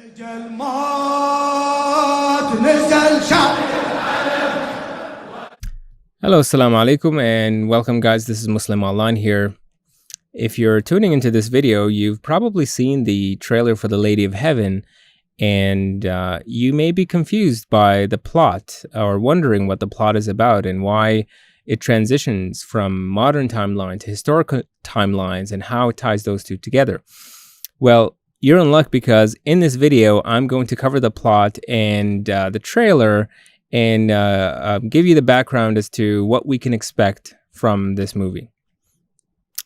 Hello, assalamu alaikum, and welcome, guys. This is Muslim Online here. If you're tuning into this video, you've probably seen the trailer for The Lady of Heaven, and you may be confused by the plot or wondering what the plot is about and why it transitions from modern timeline to historical timelines and how it ties those two together. Well, you're in luck, because in this video, I'm going to cover the plot and the trailer and give you the background as to what we can expect from this movie.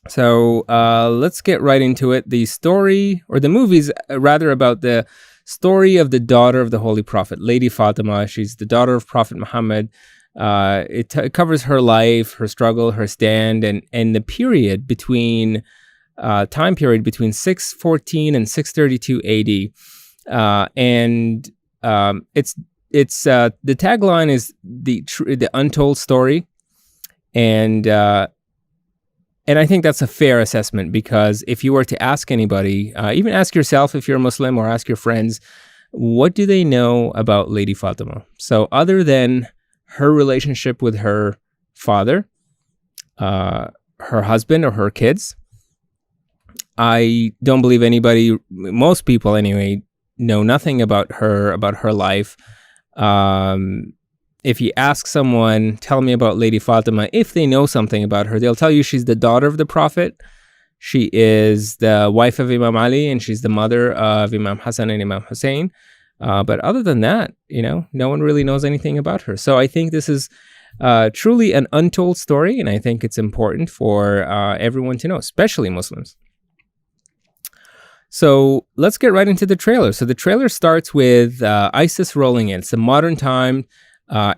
So let's get right into it. The story, or the movie's rather, about the story of the daughter of the Holy Prophet, Lady Fatima. She's the daughter of Prophet Muhammad. It covers her life, her struggle, her stand, and the period between time period between 614 and 632 AD. It's the tagline is the untold story, and I think that's a fair assessment, because if you were to ask anybody, even ask yourself if you're a Muslim, or ask your friends, what do they know about Lady Fatima? So other than her relationship with her father, her husband, or her kids, I don't believe anybody, most people anyway, know nothing about her life. If you ask someone, tell me about Lady Fatima, if they know something about her, they'll tell you she's the daughter of the Prophet. She is the wife of Imam Ali, and she's the mother of Imam Hassan and Imam Hussein. But other than that, no one really knows anything about her. So I think this is truly an untold story, and I think it's important for everyone to know, especially Muslims. So let's get right into the trailer. So the trailer starts with ISIS rolling in. It's a modern time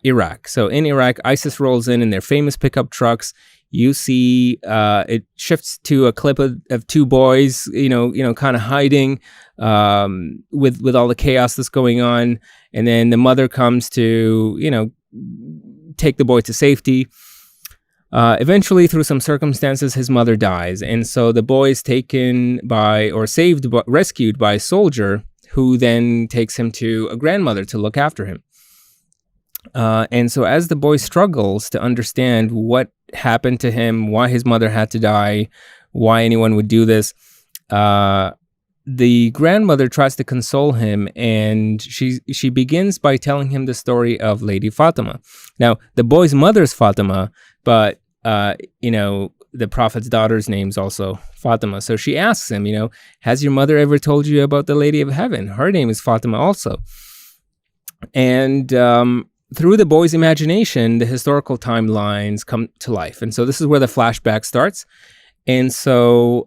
Iraq. So in Iraq, ISIS rolls in their famous pickup trucks. You see it shifts to a clip of two boys, kind of hiding with all the chaos that's going on. And then the mother comes to, take the boy to safety. Eventually, through some circumstances, his mother dies. And so the boy is rescued by a soldier, who then takes him to a grandmother to look after him. And so as the boy struggles to understand what happened to him, why his mother had to die, why anyone would do this, the grandmother tries to console him, and she begins by telling him the story of Lady Fatima. Now, the boy's mother's Fatima, but the Prophet's daughter's name's also Fatima. So she asks him, has your mother ever told you about the Lady of Heaven? Her name is Fatima also. And through the boy's imagination, the historical timelines come to life. And so this is where the flashback starts. And so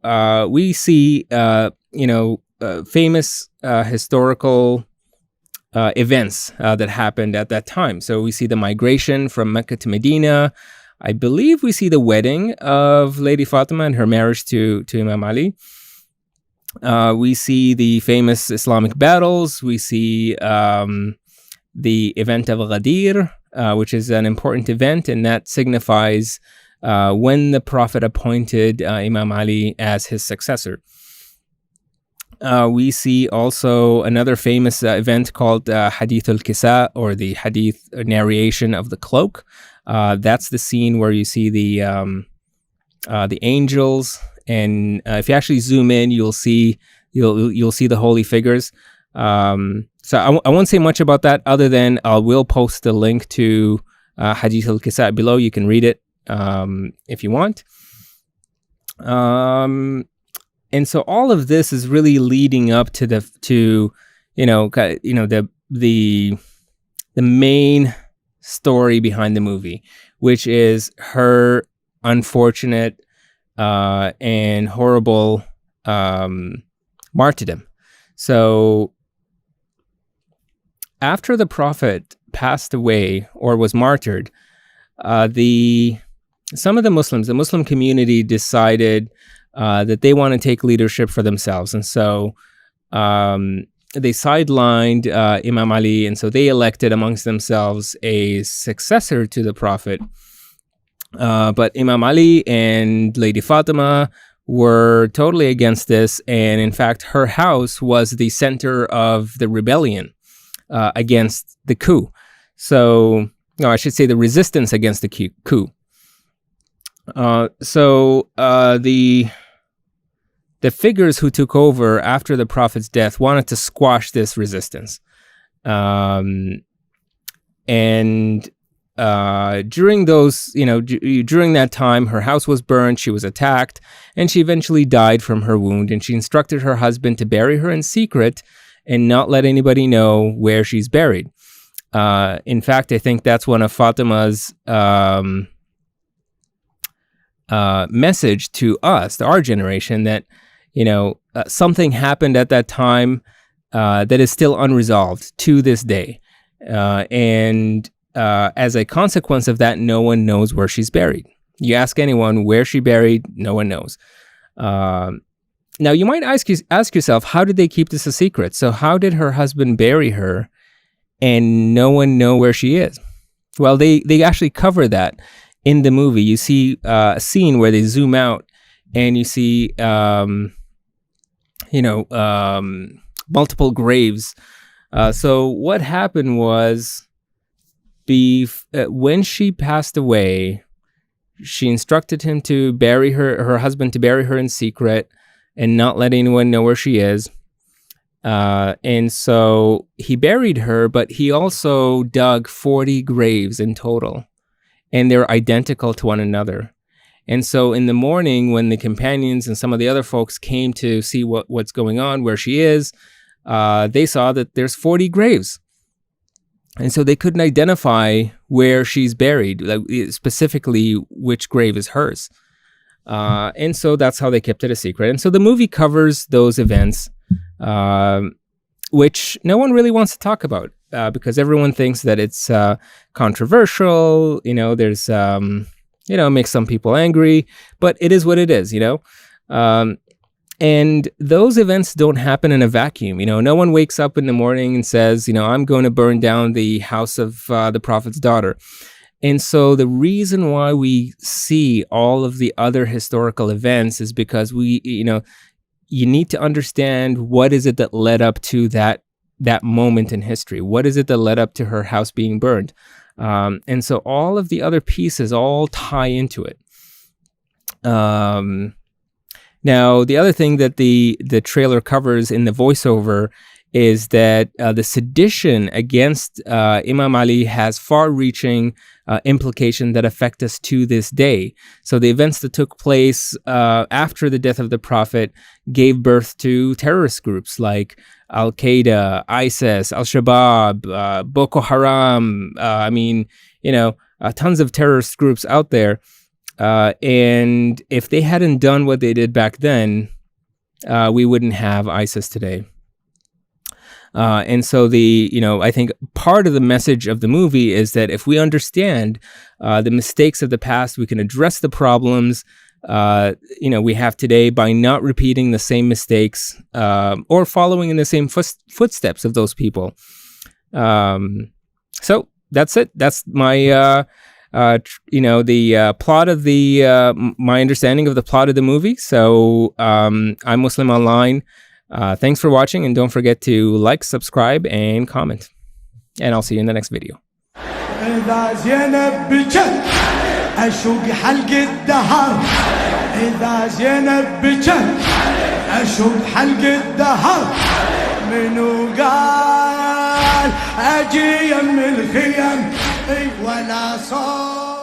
we see, famous historical events that happened at that time. So we see the migration from Mecca to Medina. I believe we see the wedding of Lady Fatima and her marriage to Imam Ali. We see the famous Islamic battles. We see the event of Ghadir, which is an important event, and that signifies when the Prophet appointed Imam Ali as his successor. We see also another famous event called Hadith al-Kisa, or the Hadith narration of the cloak. That's the scene where you see the angels, and if you actually zoom in, you'll see the holy figures. So I won't say much about that, other than I will post the link to Hadith al-Kisa below. You can read it if you want. And so all of this is really leading up to the main story behind the movie, which is her unfortunate and horrible martyrdom. So after the Prophet passed away or was martyred, some of the Muslim community decided that they want to take leadership for themselves. And so they sidelined Imam Ali, and so they elected amongst themselves a successor to the Prophet. But Imam Ali and Lady Fatima were totally against this. And in fact, her house was the center of the rebellion against the coup. So, no, I should say the resistance against the coup. The figures who took over after the prophet's death wanted to squash this resistance. And during those, during that time, her house was burned, she was attacked, and she eventually died from her wound. And she instructed her husband to bury her in secret and not let anybody know where she's buried. In fact, I think that's one of Fatima's message to us, to our generation, that something happened at that time that is still unresolved to this day. And as a consequence of that, no one knows where she's buried. You ask anyone where she buried, no one knows. Now, you might ask yourself, how did they keep this a secret? So how did her husband bury her and no one know where she is? Well, they actually cover that in the movie. You see a scene where they zoom out and you see multiple graves. So what happened was, when she passed away, she instructed him to bury her husband to bury her in secret and not let anyone know where she is. And so he buried her, but he also dug 40 graves in total, and they're identical to one another. And so in the morning, when the companions and some of the other folks came to see what's going on, where she is, they saw that there's 40 graves. And so they couldn't identify where she's buried, like specifically which grave is hers. And so that's how they kept it a secret. And so the movie covers those events, which no one really wants to talk about, because everyone thinks that it's controversial. There's it makes some people angry, but it is what it is. And those events don't happen in a vacuum. No one wakes up in the morning and says, I'm going to burn down the house of the prophet's daughter. And so the reason why we see all of the other historical events is because you need to understand what is it that led up to that moment in history. What is it that led up to her house being burned? And so all of the other pieces all tie into it. Now, the other thing that the trailer covers in the voiceover is that the sedition against Imam Ali has far-reaching implications that affect us to this day. So the events that took place after the death of the Prophet gave birth to terrorist groups like Al-Qaeda, ISIS, Al-Shabaab, Boko Haram. Tons of terrorist groups out there. And if they hadn't done what they did back then, we wouldn't have ISIS today. And so I think part of the message of the movie is that if we understand the mistakes of the past, we can address the problems we have today by not repeating the same mistakes or following in the same footsteps of those people. So that's it. That's my the plot of my understanding of the plot of the movie. So I'm Muslim Online. Thanks for watching, and don't forget to like, subscribe, and comment. And I'll see you in the next video. إذا زينب بجد أشوق حلق الدهر إذا زينب بجد أشوق حلق الدهر منو قال أجي يم الخيم ولا صوت